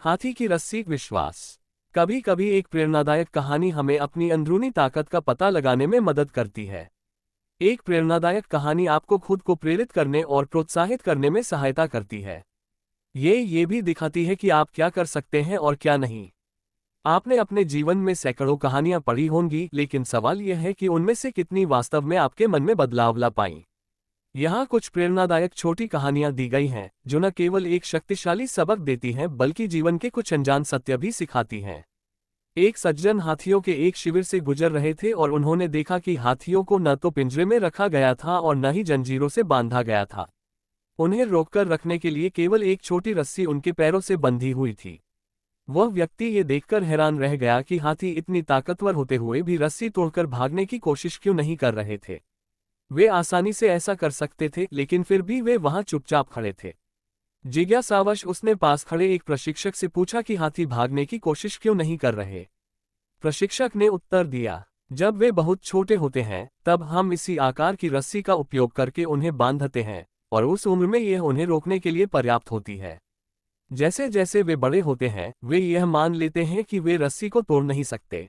हाथी की रस्सी विश्वास। कभी कभी एक प्रेरणादायक कहानी हमें अपनी अंदरूनी ताकत का पता लगाने में मदद करती है। एक प्रेरणादायक कहानी आपको खुद को प्रेरित करने और प्रोत्साहित करने में सहायता करती है। ये भी दिखाती है कि आप क्या कर सकते हैं और क्या नहीं। आपने अपने जीवन में सैकड़ों कहानियां पढ़ी होंगी, लेकिन सवाल यह है कि उनमें से कितनी वास्तव में आपके मन में बदलाव ला पाईं। यहाँ कुछ प्रेरणादायक छोटी कहानियां दी गई हैं, जो न केवल एक शक्तिशाली सबक देती हैं बल्कि जीवन के कुछ अनजान सत्य भी सिखाती हैं। एक सज्जन हाथियों के एक शिविर से गुजर रहे थे और उन्होंने देखा कि हाथियों को न तो पिंजरे में रखा गया था और न ही जंजीरों से बांधा गया था। उन्हें रोककर रखने के लिए केवल एक छोटी रस्सी उनके पैरों से बंधी हुई थी। वह व्यक्ति ये देखकर हैरान रह गया कि हाथी इतनी ताकतवर होते हुए भी रस्सी तोड़कर भागने की कोशिश क्यों नहीं कर रहे थे। वे आसानी से ऐसा कर सकते थे, लेकिन फिर भी वे वहां चुपचाप खड़े थे। जिज्ञासावश उसने पास खड़े एक प्रशिक्षक से पूछा कि हाथी भागने की कोशिश क्यों नहीं कर रहे। प्रशिक्षक ने उत्तर दिया, जब वे बहुत छोटे होते हैं तब हम इसी आकार की रस्सी का उपयोग करके उन्हें बांधते हैं, और उस उम्र में यह उन्हें रोकने के लिए पर्याप्त होती है। जैसे जैसे वे बड़े होते हैं वे यह मान लेते हैं कि वे रस्सी को तोड़ नहीं सकते।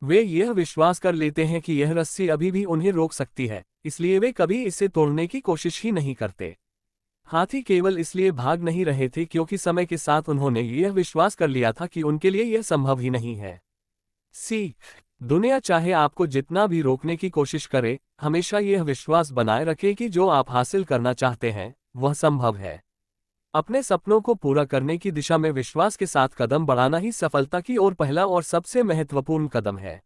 वे यह विश्वास कर लेते हैं कि यह रस्सी अभी भी उन्हें रोक सकती है, इसलिए वे कभी इसे तोड़ने की कोशिश ही नहीं करते। हाथी केवल इसलिए भाग नहीं रहे थे क्योंकि समय के साथ उन्होंने यह विश्वास कर लिया था कि उनके लिए यह संभव ही नहीं है। सीख। दुनिया चाहे आपको जितना भी रोकने की कोशिश करे, हमेशा यह विश्वास बनाए रखे कि जो आप हासिल करना चाहते हैं वह संभव है। अपने सपनों को पूरा करने की दिशा में विश्वास के साथ कदम बढ़ाना ही सफलता की ओर पहला और सबसे महत्वपूर्ण कदम है।